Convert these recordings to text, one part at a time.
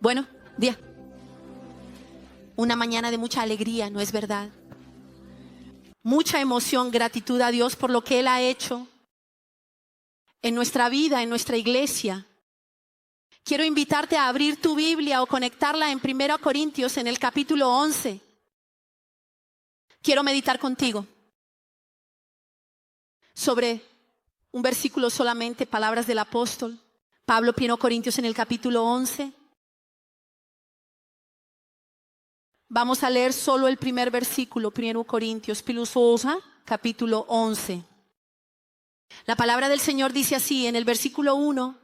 Bueno, día. Una mañana de mucha alegría, ¿no es verdad? Mucha emoción, gratitud a Dios por lo que Él ha hecho en nuestra vida, en nuestra iglesia. Quiero invitarte a abrir tu Biblia o conectarla en 1 Corintios en el capítulo 11. Quiero meditar contigo sobre un versículo solamente, palabras del apóstol Pablo, 1 Corintios en el capítulo 11. Vamos a leer solo el primer versículo, 1 Corintios, capítulo 11. La palabra del Señor dice así, en el versículo 1,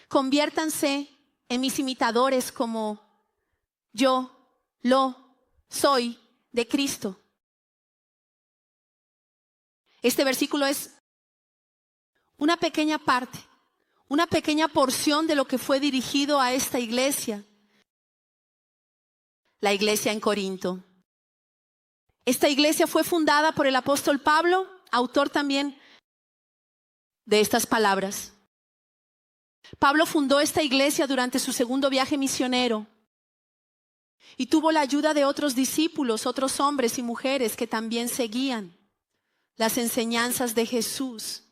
conviértanse en mis imitadores como yo lo soy de Cristo. Este versículo es una pequeña parte, una pequeña porción de lo que fue dirigido a esta iglesia. La iglesia en Corinto. Esta iglesia fue fundada por el apóstol Pablo, autor también de estas palabras. Pablo fundó esta iglesia durante su segundo viaje misionero y tuvo la ayuda de otros discípulos, otros hombres y mujeres que también seguían las enseñanzas de Jesús.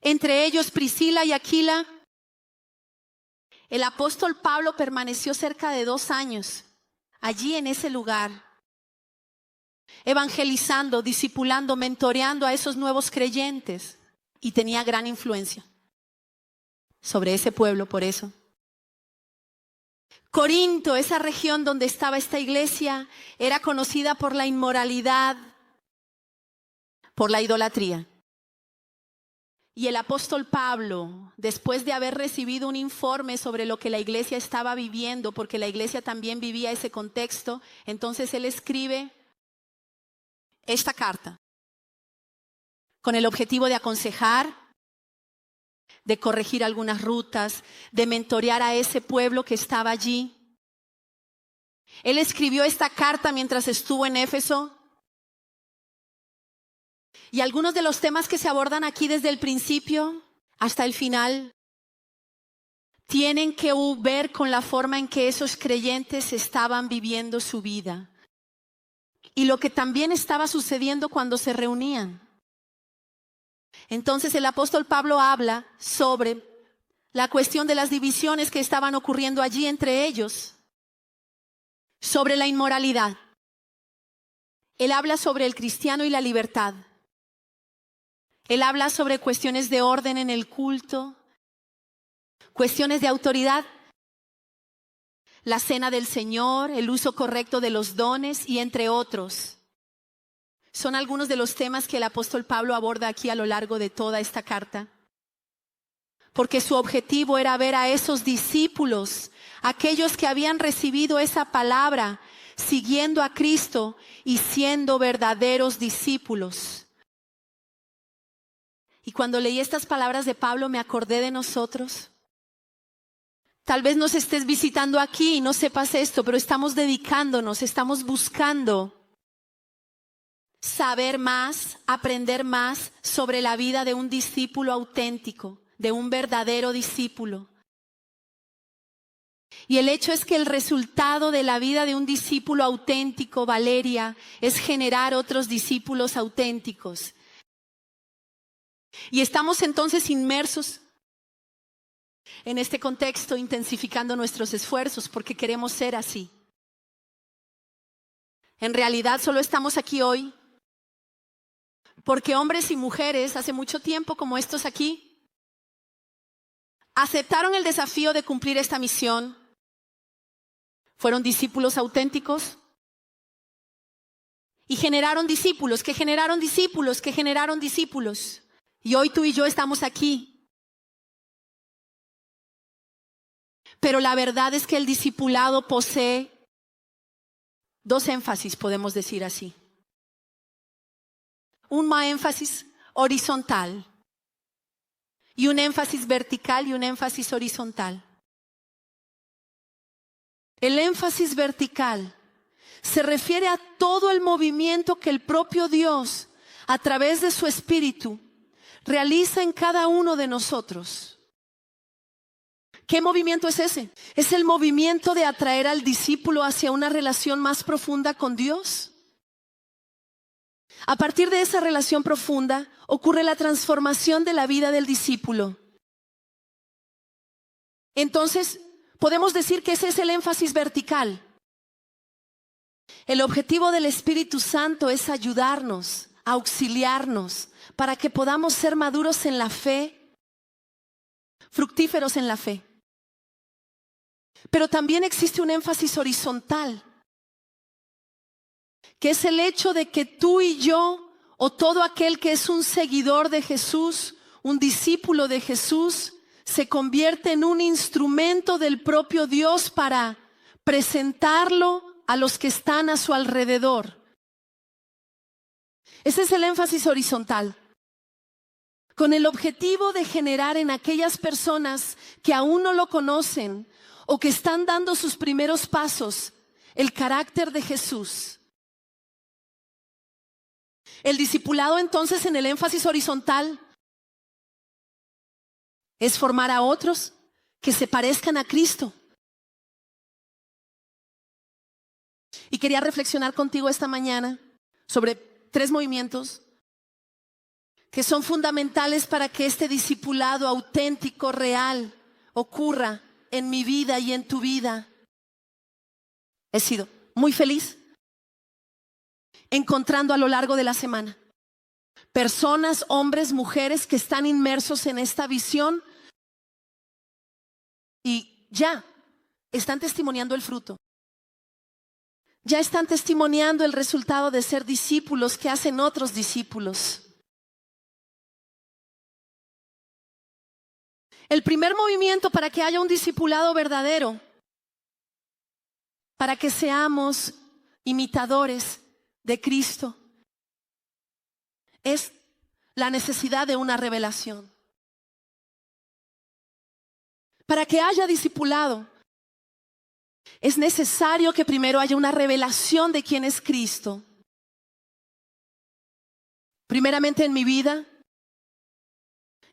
Entre ellos Priscila y Aquila. El apóstol Pablo permaneció cerca de 2 años allí en ese lugar, evangelizando, discipulando, mentoreando a esos nuevos creyentes, y tenía gran influencia sobre ese pueblo por eso. Corinto, esa región donde estaba esta iglesia, era conocida por la inmoralidad, por la idolatría. Y el apóstol Pablo, después de haber recibido un informe sobre lo que la iglesia estaba viviendo, porque la iglesia también vivía ese contexto, entonces él escribe esta carta con el objetivo de aconsejar, de corregir algunas rutas, de mentorear a ese pueblo que estaba allí. Él escribió esta carta mientras estuvo en Éfeso. Y algunos de los temas que se abordan aquí desde el principio hasta el final tienen que ver con la forma en que esos creyentes estaban viviendo su vida y lo que también estaba sucediendo cuando se reunían. Entonces el apóstol Pablo habla sobre la cuestión de las divisiones que estaban ocurriendo allí entre ellos, sobre la inmoralidad. Él habla sobre el cristiano y la libertad. Él habla sobre cuestiones de orden en el culto, cuestiones de autoridad, la cena del Señor, el uso correcto de los dones y entre otros. Son algunos de los temas que el apóstol Pablo aborda aquí a lo largo de toda esta carta. Porque su objetivo era ver a esos discípulos, aquellos que habían recibido esa palabra, siguiendo a Cristo y siendo verdaderos discípulos. Y cuando leí estas palabras de Pablo me acordé de nosotros. Tal vez nos estés visitando aquí y no sepas esto, pero estamos dedicándonos, estamos buscando saber más, aprender más sobre la vida de un discípulo auténtico, de un verdadero discípulo. Y el hecho es que el resultado de la vida de un discípulo auténtico, Valeria, es generar otros discípulos auténticos. Y estamos entonces inmersos en este contexto, intensificando nuestros esfuerzos porque queremos ser así. En realidad solo estamos aquí hoy porque hombres y mujeres hace mucho tiempo como estos aquí aceptaron el desafío de cumplir esta misión. Fueron discípulos auténticos y generaron discípulos, que generaron discípulos, que generaron discípulos. Y hoy tú y yo estamos aquí. Pero la verdad es que el discipulado posee 2 énfasis, podemos decir así. Un énfasis horizontal y un énfasis vertical y un énfasis horizontal. El énfasis vertical se refiere a todo el movimiento que el propio Dios, a través de su Espíritu, realiza en cada uno de nosotros. ¿Qué movimiento es ese? Es el movimiento de atraer al discípulo hacia una relación más profunda con Dios. A partir de esa relación profunda ocurre la transformación de la vida del discípulo. Entonces, podemos decir que ese es el énfasis vertical. El objetivo del Espíritu Santo es ayudarnos, auxiliarnos, para que podamos ser maduros en la fe, fructíferos en la fe. Pero también existe un énfasis horizontal, que es el hecho de que tú y yo, o todo aquel que es un seguidor de Jesús, un discípulo de Jesús, se convierte en un instrumento del propio Dios para presentarlo a los que están a su alrededor. Ese es el énfasis horizontal, con el objetivo de generar en aquellas personas que aún no lo conocen o que están dando sus primeros pasos el carácter de Jesús. El discipulado entonces en el énfasis horizontal es formar a otros que se parezcan a Cristo. Y quería reflexionar contigo esta mañana sobre 3 movimientos que son fundamentales para que este discipulado auténtico, real, ocurra en mi vida y en tu vida. He sido muy feliz encontrando a lo largo de la semana personas, hombres, mujeres que están inmersos en esta visión y ya están testimoniando el fruto. Ya están testimoniando el resultado de ser discípulos que hacen otros discípulos. El primer movimiento para que haya un discipulado verdadero, para que seamos imitadores de Cristo, es la necesidad de una revelación. Para que haya discipulado, es necesario que primero haya una revelación de quién es Cristo. Primeramente en mi vida,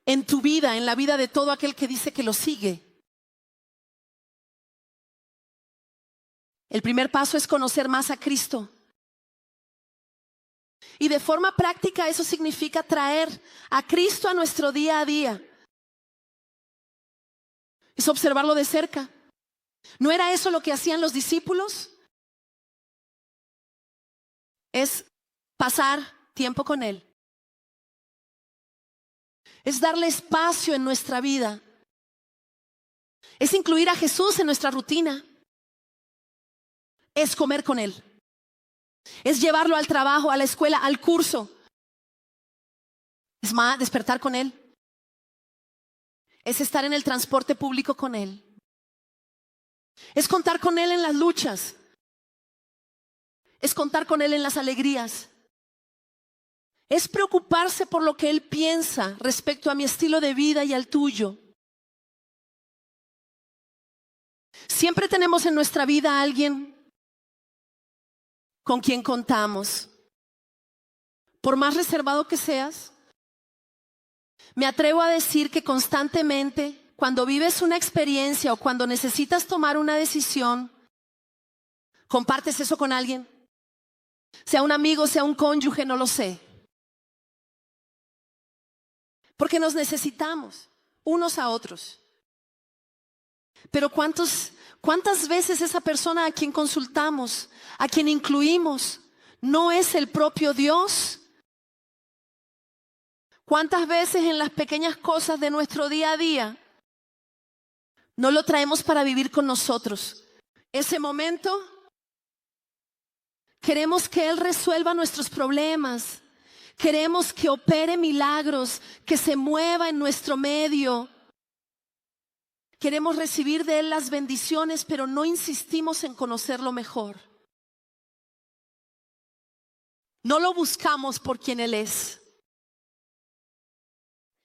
en tu vida, en la vida de todo aquel que dice que lo sigue. El primer paso es conocer más a Cristo. Y de forma práctica eso significa traer a Cristo a nuestro día a día. Es observarlo de cerca. ¿No era eso lo que hacían los discípulos? Es pasar tiempo con Él. Es darle espacio en nuestra vida. Es incluir a Jesús en nuestra rutina. Es comer con Él. Es llevarlo al trabajo, a la escuela, al curso. Es más, despertar con Él. Es estar en el transporte público con Él. Es contar con Él en las luchas. Es contar con Él en las alegrías. Es preocuparse por lo que Él piensa respecto a mi estilo de vida y al tuyo. Siempre tenemos en nuestra vida a alguien con quien contamos. Por más reservado que seas, me atrevo a decir que constantemente, cuando vives una experiencia o cuando necesitas tomar una decisión, compartes eso con alguien. Sea un amigo, sea un cónyuge, no lo sé. Porque nos necesitamos unos a otros. Pero ¿cuántas veces esa persona a quien consultamos, a quien incluimos, no es el propio Dios? ¿Cuántas veces en las pequeñas cosas de nuestro día a día no lo traemos para vivir con nosotros? Ese momento queremos que Él resuelva nuestros problemas. Queremos que opere milagros, que se mueva en nuestro medio. Queremos recibir de Él las bendiciones, pero no insistimos en conocerlo mejor. No lo buscamos por quien Él es.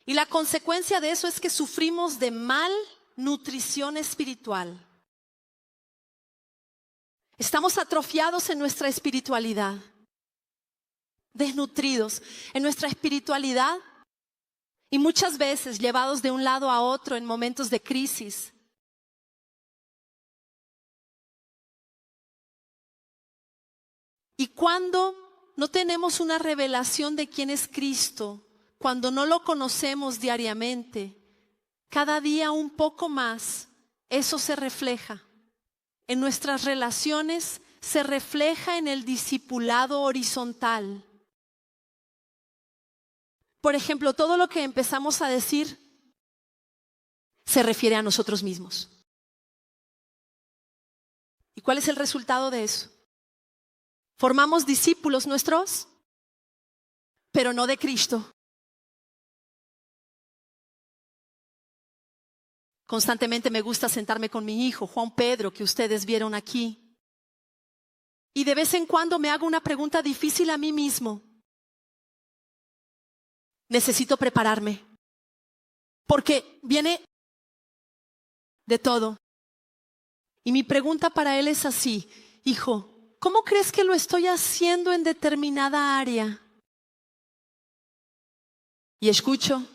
Y la consecuencia de eso es que sufrimos de malnutrición espiritual. Estamos atrofiados en nuestra espiritualidad. Desnutridos en nuestra espiritualidad y muchas veces llevados de un lado a otro en momentos de crisis, cuando no tenemos una revelación de quién es Cristo, cuando no lo conocemos diariamente, cada día un poco más, eso se refleja en nuestras relaciones, se refleja en el discipulado horizontal. Por ejemplo, todo lo que empezamos a decir se refiere a nosotros mismos. ¿Y cuál es el resultado de eso? Formamos discípulos nuestros, pero no de Cristo. Constantemente me gusta sentarme con mi hijo, Juan Pedro, que ustedes vieron aquí. Y de vez en cuando me hago una pregunta difícil a mí mismo. Necesito prepararme, porque viene de todo. Y mi pregunta para él es así: hijo, ¿cómo crees que lo estoy haciendo en determinada área? Y escucho.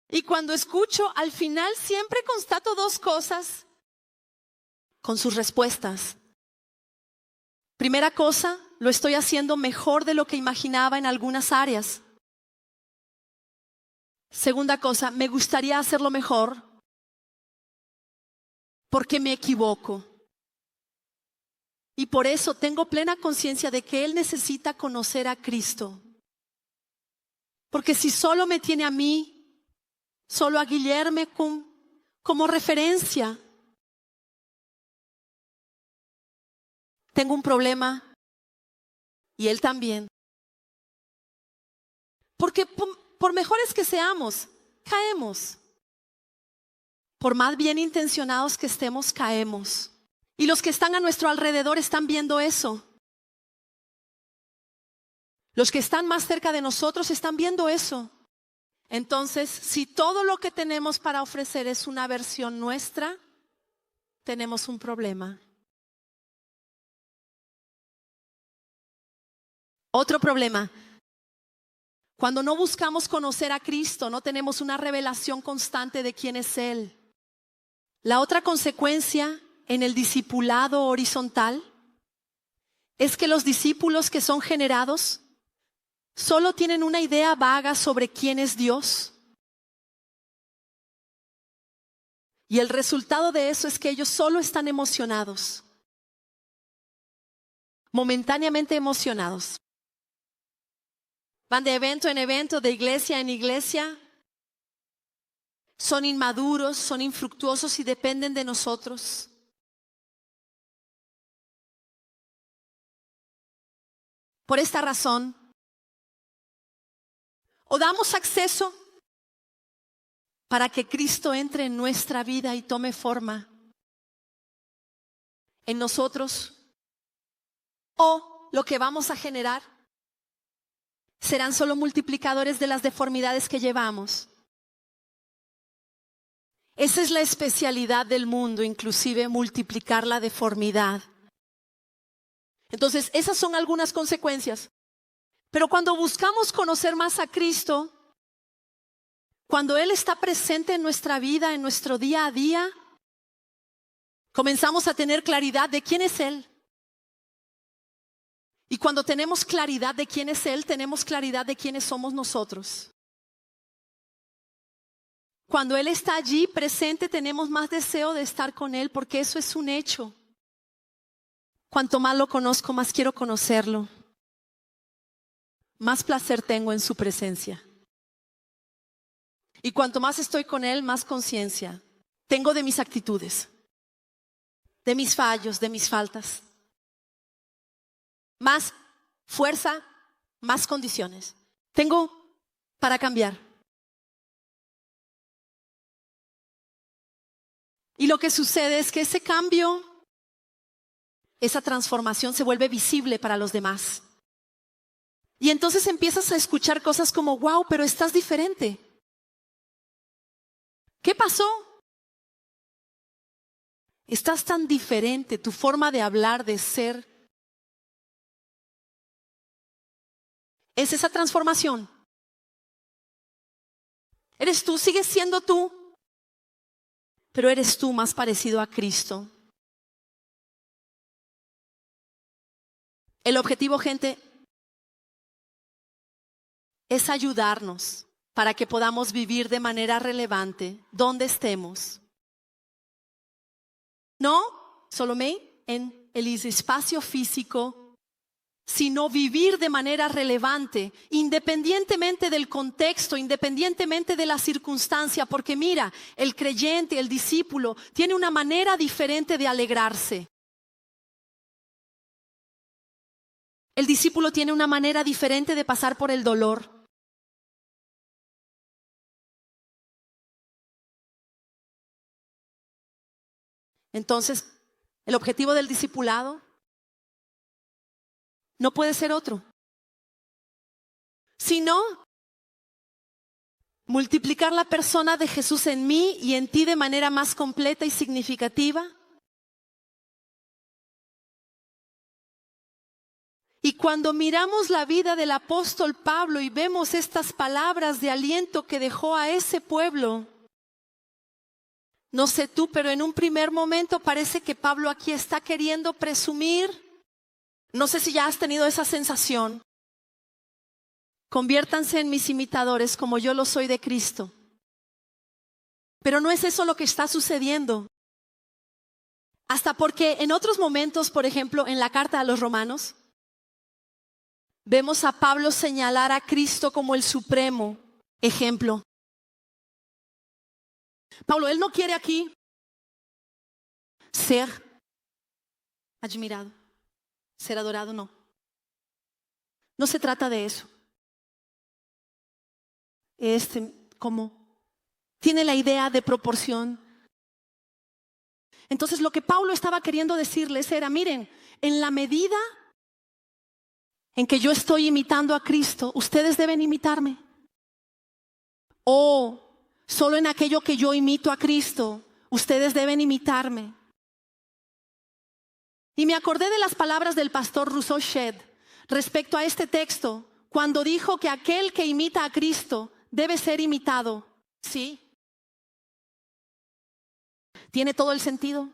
Y cuando escucho, al final siempre constato dos cosas con sus respuestas. Primera cosa, lo estoy haciendo mejor de lo que imaginaba en algunas áreas. Segunda cosa, me gustaría hacerlo mejor porque me equivoco. Y por eso tengo plena conciencia de que él necesita conocer a Cristo. Porque si solo me tiene a mí, solo a Guillermo como referencia, tengo un problema y él también. Porque por mejores que seamos, caemos. Por más bien intencionados que estemos, caemos. Y los que están a nuestro alrededor están viendo eso. Los que están más cerca de nosotros están viendo eso. Entonces, si todo lo que tenemos para ofrecer es una versión nuestra, tenemos un problema. Otro problema. Cuando no buscamos conocer a Cristo, no tenemos una revelación constante de quién es Él. La otra consecuencia en el discipulado horizontal es que los discípulos que son generados solo tienen una idea vaga sobre quién es Dios. Y el resultado de eso es que ellos solo están emocionados, momentáneamente emocionados. Van de evento en evento, de iglesia en iglesia. Son inmaduros, son infructuosos y dependen de nosotros. Por esta razón, o damos acceso para que Cristo entre en nuestra vida y tome forma en nosotros, o lo que vamos a generar serán solo multiplicadores de las deformidades que llevamos. Esa es la especialidad del mundo, inclusive multiplicar la deformidad. Entonces, esas son algunas consecuencias. Pero cuando buscamos conocer más a Cristo, cuando Él está presente en nuestra vida, en nuestro día a día, comenzamos a tener claridad de quién es Él. Y cuando tenemos claridad de quién es Él, tenemos claridad de quiénes somos nosotros. Cuando Él está allí presente, tenemos más deseo de estar con Él, porque eso es un hecho. Cuanto más lo conozco, más quiero conocerlo. Más placer tengo en su presencia. Y cuanto más estoy con Él, más conciencia tengo de mis actitudes, de mis fallos, de mis faltas. Más fuerza, más condiciones tengo para cambiar. Y lo que sucede es que ese cambio, esa transformación se vuelve visible para los demás. Y entonces empiezas a escuchar cosas como: wow, pero estás diferente. ¿Qué pasó? Estás tan diferente, tu forma de hablar, de ser. Es esa transformación. Eres tú, sigues siendo tú, pero eres tú más parecido a Cristo. El objetivo, gente, es ayudarnos para que podamos vivir de manera relevante donde estemos. No solamente en el espacio físico, sino vivir de manera relevante, independientemente del contexto, independientemente de la circunstancia, porque mira, el creyente, el discípulo, tiene una manera diferente de alegrarse. El discípulo tiene una manera diferente de pasar por el dolor. Entonces, el objetivo del discipulado no puede ser otro, sino multiplicar la persona de Jesús en mí y en ti de manera más completa y significativa. Y cuando miramos la vida del apóstol Pablo y vemos estas palabras de aliento que dejó a ese pueblo, no sé tú, pero en un primer momento parece que Pablo aquí está queriendo presumir. No sé si ya has tenido esa sensación. Conviértanse en mis imitadores como yo lo soy de Cristo. Pero no es eso lo que está sucediendo. Hasta porque en otros momentos, por ejemplo, en la carta a los Romanos, vemos a Pablo señalar a Cristo como el supremo ejemplo. Pablo, él no quiere aquí ser admirado, ser adorado, no. No se trata de eso. Como tiene la idea de proporción. Entonces lo que Pablo estaba queriendo decirles era, miren, en la medida en que yo estoy imitando a Cristo, ustedes deben imitarme. O solo en aquello que yo imito a Cristo, ustedes deben imitarme. Y me acordé de las palabras del pastor Rousseau Shedd respecto a este texto, cuando dijo que aquel que imita a Cristo debe ser imitado. ¿Sí? ¿Tiene todo el sentido?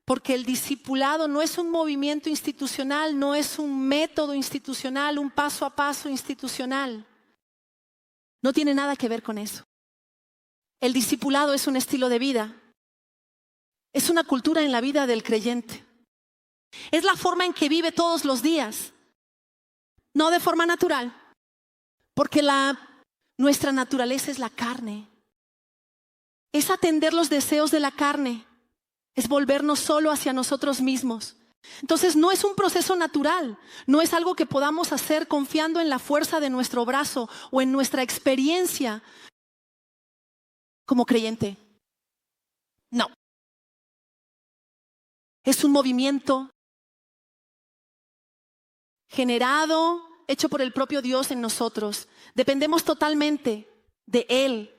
Porque el discipulado no es un movimiento institucional, no es un método institucional, un paso a paso institucional. No tiene nada que ver con eso. El discipulado es un estilo de vida. Es una cultura en la vida del creyente. Es la forma en que vive todos los días. No de forma natural. Porque nuestra naturaleza es la carne. Es atender los deseos de la carne. Es volvernos solo hacia nosotros mismos. Entonces no es un proceso natural. No es algo que podamos hacer confiando en la fuerza de nuestro brazo o en nuestra experiencia como creyente. No. Es un movimiento generado, hecho por el propio Dios en nosotros. Dependemos totalmente de Él.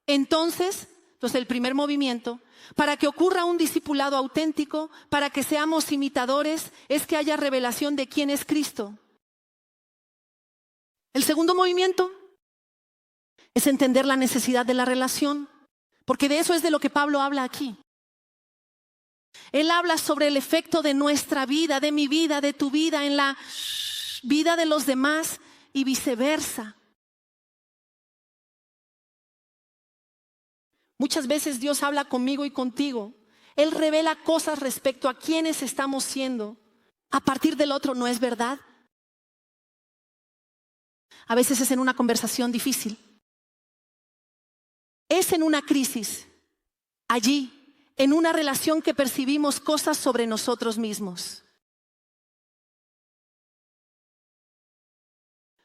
Entonces el primer movimiento, para que ocurra un discipulado auténtico, para que seamos imitadores, es que haya revelación de quién es Cristo. El segundo movimiento es entender la necesidad de la relación, porque de eso es de lo que Pablo habla aquí. Él habla sobre el efecto de nuestra vida, de mi vida, de tu vida, en la vida de los demás y viceversa. Muchas veces Dios habla conmigo y contigo. Él revela cosas respecto a quiénes estamos siendo. A partir del otro, ¿no es verdad? A veces es en una conversación difícil. Es en una crisis. Allí, en una relación que percibimos cosas sobre nosotros mismos.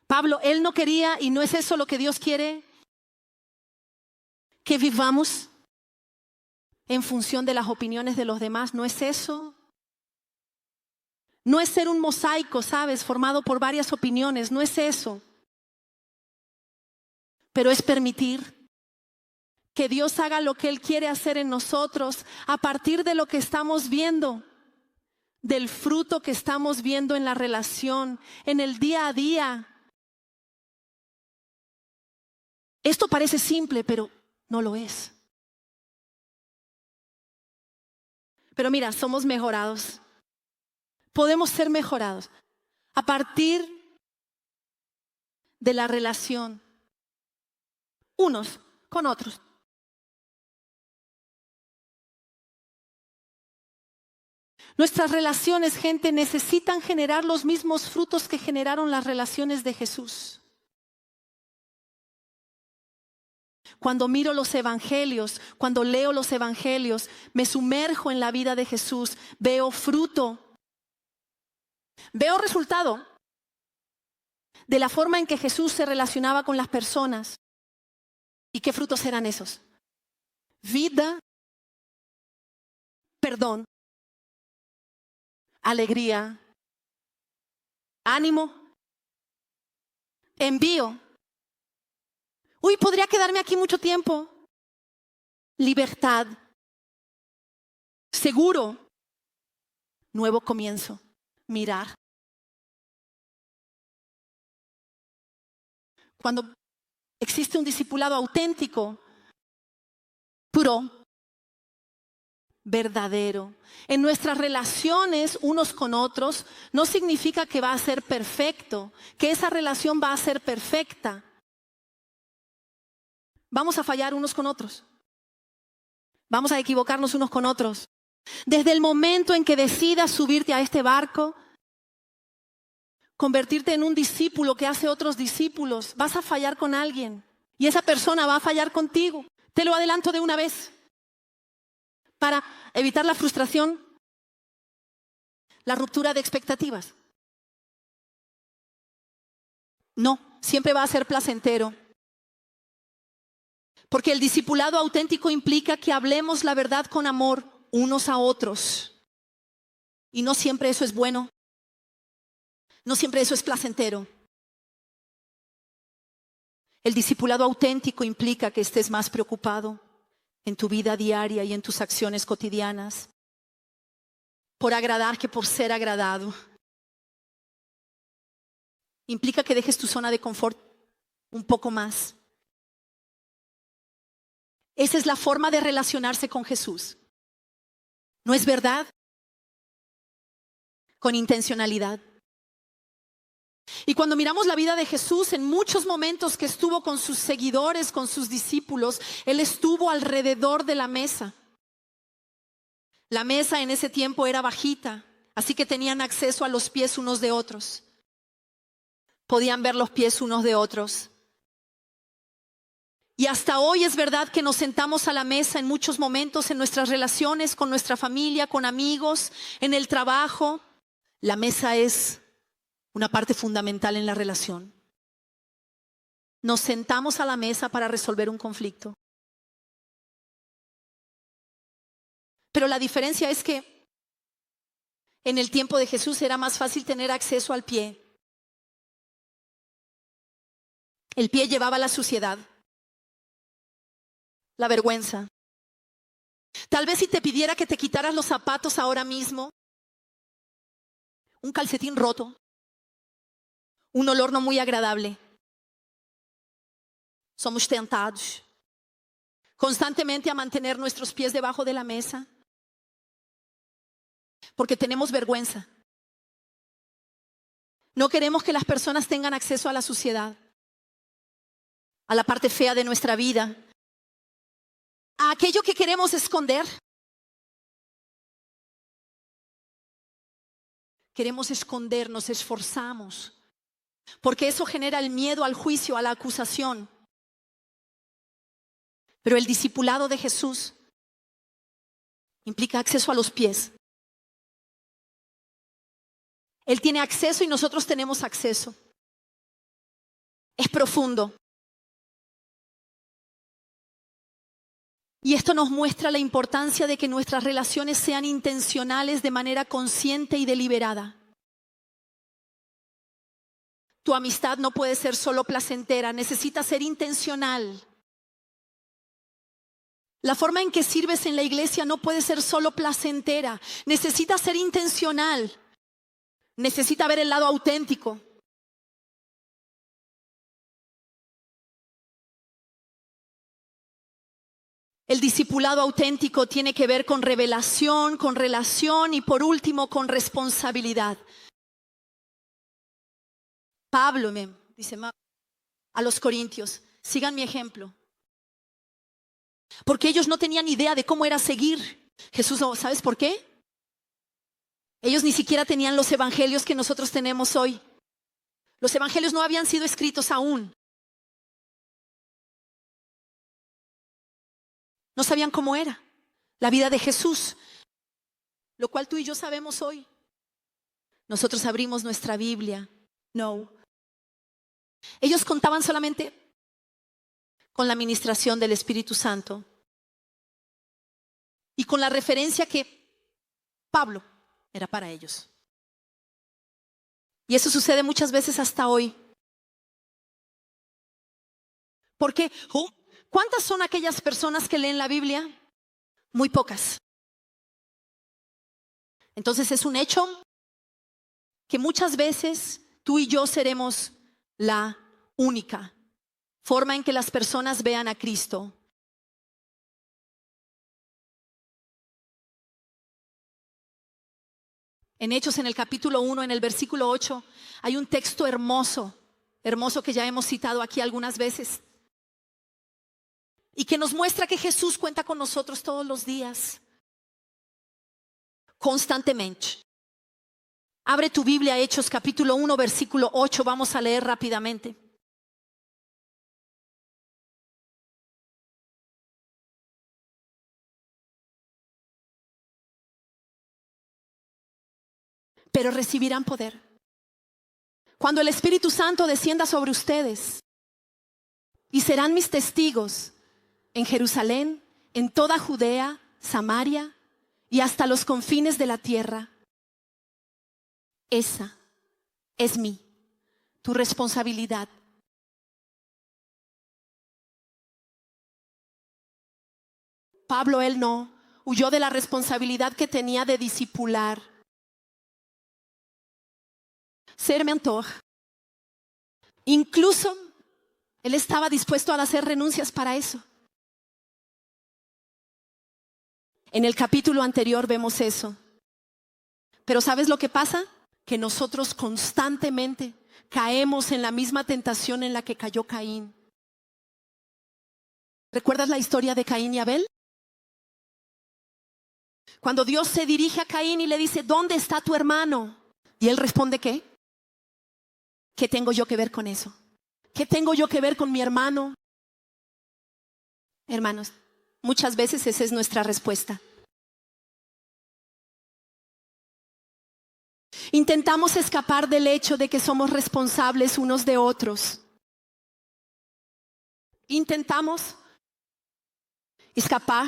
Pablo, él no quería, y no es eso lo que Dios quiere, que vivamos en función de las opiniones de los demás. No es eso. No es ser un mosaico, ¿sabes? Formado por varias opiniones. No es eso. Pero es permitir que Dios haga lo que Él quiere hacer en nosotros a partir de lo que estamos viendo, del fruto que estamos viendo en la relación, en el día a día. Esto parece simple, pero no lo es. Pero mira, somos mejorados. Podemos ser mejorados a partir de la relación unos con otros. Nuestras relaciones, gente, necesitan generar los mismos frutos que generaron las relaciones de Jesús. Cuando miro los evangelios, cuando leo los evangelios, me sumerjo en la vida de Jesús, veo fruto, veo resultado de la forma en que Jesús se relacionaba con las personas. ¿Y qué frutos eran esos? Vida, perdón, alegría, ánimo, envío. Uy, podría quedarme aquí mucho tiempo. Libertad, seguro, nuevo comienzo, mirar. Cuando existe un discipulado auténtico, puro, verdadero, en nuestras relaciones unos con otros, no significa que va a ser perfecto, que esa relación va a ser perfecta. Vamos a fallar unos con otros. Vamos a equivocarnos unos con otros. Desde el momento en que decidas subirte a este barco, convertirte en un discípulo que hace otros discípulos, vas a fallar con alguien y esa persona va a fallar contigo. Te lo adelanto de una vez. Para evitar la frustración, la ruptura de expectativas. No, siempre va a ser placentero. Porque el discipulado auténtico implica que hablemos la verdad con amor unos a otros. Y no siempre eso es bueno. No siempre eso es placentero. El discipulado auténtico implica que estés más preocupado en tu vida diaria y en tus acciones cotidianas por agradar que por ser agradado. Implica que dejes tu zona de confort un poco más. Esa es la forma de relacionarse con Jesús. ¿No es verdad? Con intencionalidad. Y cuando miramos la vida de Jesús, en muchos momentos que estuvo con sus seguidores, con sus discípulos, Él estuvo alrededor de la mesa. La mesa en ese tiempo era bajita, así que tenían acceso a los pies unos de otros. Podían ver los pies unos de otros. Y hasta hoy es verdad que nos sentamos a la mesa en muchos momentos en nuestras relaciones, con nuestra familia, con amigos, en el trabajo. La mesa es una parte fundamental en la relación. Nos sentamos a la mesa para resolver un conflicto. Pero la diferencia es que en el tiempo de Jesús era más fácil tener acceso al pie. El pie llevaba la suciedad, la vergüenza. Tal vez si te pidiera que te quitaras los zapatos ahora mismo, un calcetín roto, un olor no muy agradable. Somos tentados constantemente a mantener nuestros pies debajo de la mesa porque tenemos vergüenza. No queremos que las personas tengan acceso a la suciedad, a la parte fea de nuestra vida, a aquello que queremos esconder. Queremos esconder, nos esforzamos, porque eso genera el miedo al juicio, a la acusación. Pero el discipulado de Jesús implica acceso a los pies. Él tiene acceso y nosotros tenemos acceso. Es profundo. Y esto nos muestra la importancia de que nuestras relaciones sean intencionales de manera consciente y deliberada. Tu amistad no puede ser solo placentera, necesita ser intencional. La forma en que sirves en la iglesia no puede ser solo placentera, necesita ser intencional. Necesita ver el lado auténtico. El discipulado auténtico tiene que ver con revelación, con relación y por último con responsabilidad. Pablo me dice a los corintios, sigan mi ejemplo. Porque ellos no tenían idea de cómo era seguir Jesús. ¿Sabes por qué? Ellos ni siquiera tenían los evangelios que nosotros tenemos hoy. Los evangelios no habían sido escritos aún. No sabían cómo era la vida de Jesús, lo cual tú y yo sabemos hoy. Nosotros abrimos nuestra Biblia. No. Ellos contaban solamente con la administración del Espíritu Santo y con la referencia que Pablo era para ellos. Y eso sucede muchas veces hasta hoy. ¿Por qué? ¿Cuántas son aquellas personas que leen la Biblia? Muy pocas. Entonces es un hecho que muchas veces tú y yo seremos la única forma en que las personas vean a Cristo. En Hechos, en el capítulo 1, en el versículo 8, hay un texto hermoso, hermoso que ya hemos citado aquí algunas veces. Y que nos muestra que Jesús cuenta con nosotros todos los días, constantemente. Abre tu Biblia, Hechos capítulo 1, versículo 8, vamos a leer rápidamente. Pero recibirán poder cuando el Espíritu Santo descienda sobre ustedes y serán mis testigos en Jerusalén, en toda Judea, Samaria y hasta los confines de la tierra. Esa es tu responsabilidad. Pablo, él no huyó de la responsabilidad que tenía de discipular, ser mentor. Incluso él estaba dispuesto a hacer renuncias para eso. En el capítulo anterior vemos eso. Pero ¿sabes lo que pasa? Que nosotros constantemente caemos en la misma tentación en la que cayó Caín. ¿Recuerdas la historia de Caín y Abel? Cuando Dios se dirige a Caín y le dice, ¿dónde está tu hermano? Y él responde, ¿qué? ¿Qué tengo yo que ver con eso? ¿Qué tengo yo que ver con mi hermano? Hermanos, muchas veces esa es nuestra respuesta. Intentamos escapar del hecho de que somos responsables unos de otros. Intentamos escapar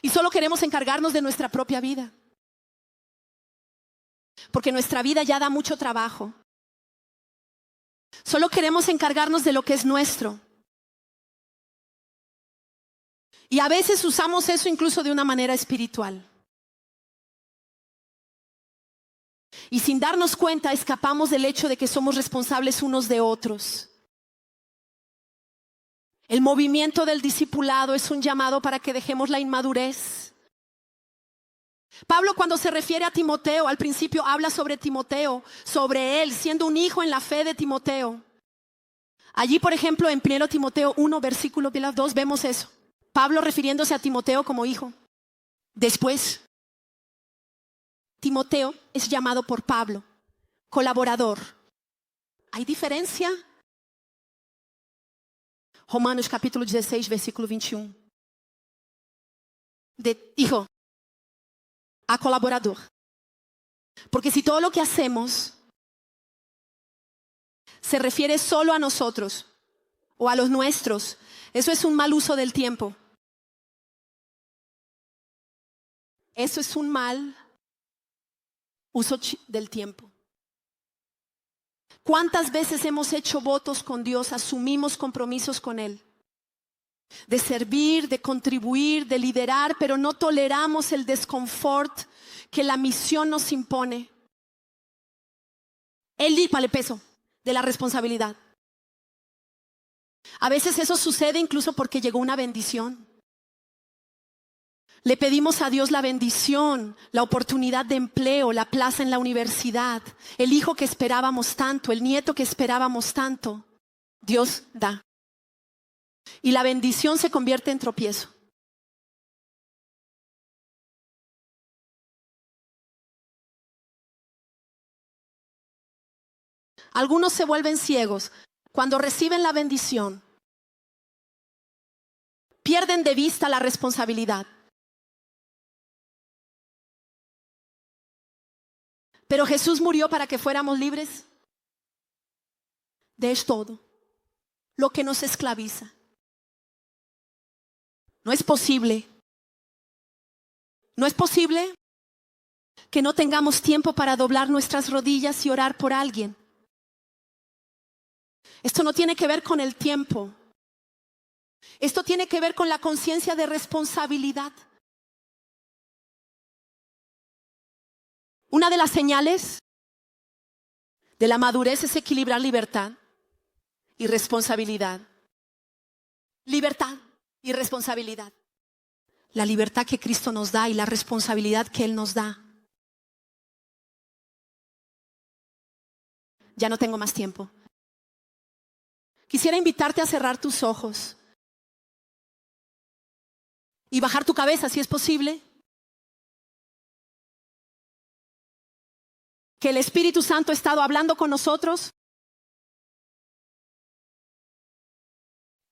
y solo queremos encargarnos de nuestra propia vida. Porque nuestra vida ya da mucho trabajo. Solo queremos encargarnos de lo que es nuestro. Y a veces usamos eso incluso de una manera espiritual. Y sin darnos cuenta escapamos del hecho de que somos responsables unos de otros. El movimiento del discipulado es un llamado para que dejemos la inmadurez. Pablo, cuando se refiere a Timoteo, al principio habla sobre Timoteo, sobre él siendo un hijo en la fe de Timoteo. Allí, por ejemplo, en 1 Timoteo 1, versículo 2, vemos eso. Pablo refiriéndose a Timoteo como hijo. Después, Timoteo es llamado por Pablo colaborador. ¿Hay diferencia? Romanos capítulo 16, versículo 21. De hijo a colaborador. Porque si todo lo que hacemos se refiere solo a nosotros o a los nuestros, eso es un mal uso del tiempo. Eso es un mal uso del tiempo. ¿Cuántas veces hemos hecho votos con Dios, asumimos compromisos con Él? De servir, de contribuir, de liderar, pero no toleramos el desconfort que la misión nos impone. El peso de la responsabilidad. A veces eso sucede incluso porque llegó una bendición. Le pedimos a Dios la bendición, la oportunidad de empleo, la plaza en la universidad, el hijo que esperábamos tanto, el nieto que esperábamos tanto. Dios da. Y la bendición se convierte en tropiezo. Algunos se vuelven ciegos cuando reciben la bendición. Pierden de vista la responsabilidad. Pero Jesús murió para que fuéramos libres de todo lo que nos esclaviza. No es posible que no tengamos tiempo para doblar nuestras rodillas y orar por alguien. Esto no tiene que ver con el tiempo. Esto tiene que ver con la conciencia de responsabilidad. Una de las señales de la madurez es equilibrar libertad y responsabilidad. Libertad y responsabilidad. La libertad que Cristo nos da y la responsabilidad que Él nos da. Ya no tengo más tiempo. Quisiera invitarte a cerrar tus ojos y bajar tu cabeza si es posible. Que el Espíritu Santo ha estado hablando con nosotros.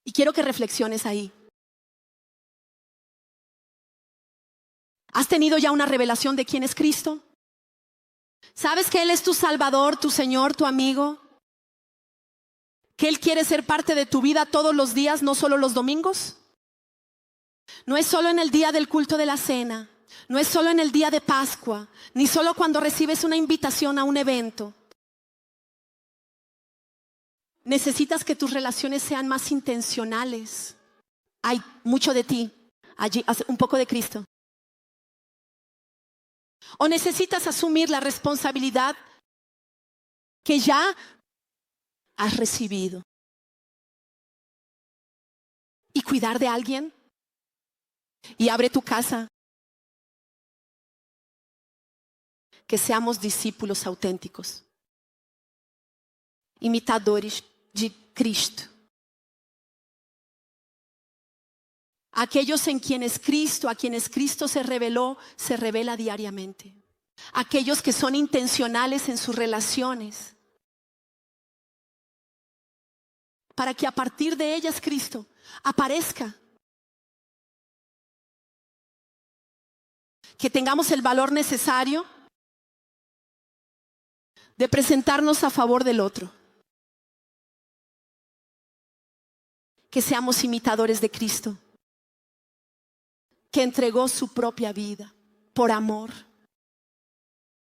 Y quiero que reflexiones ahí. ¿Has tenido ya una revelación de quién es Cristo? ¿Sabes que Él es tu Salvador, tu Señor, tu amigo? ¿Que Él quiere ser parte de tu vida todos los días, no solo los domingos? No es solo en el día del culto de la cena, no es solo en el día de Pascua, ni solo cuando recibes una invitación a un evento. Necesitas que tus relaciones sean más intencionales. Hay mucho de ti, allí un poco de Cristo. O necesitas asumir la responsabilidad que ya has recibido y cuidar de alguien. Y abre tu casa. Que seamos discípulos auténticos, imitadores de Cristo. Aquellos en quienes Cristo, a quienes Cristo se reveló, se revela diariamente. Aquellos que son intencionales en sus relaciones, para que a partir de ellas Cristo aparezca. Que tengamos el valor necesario de presentarnos a favor del otro. Que seamos imitadores de Cristo, que entregó su propia vida por amor.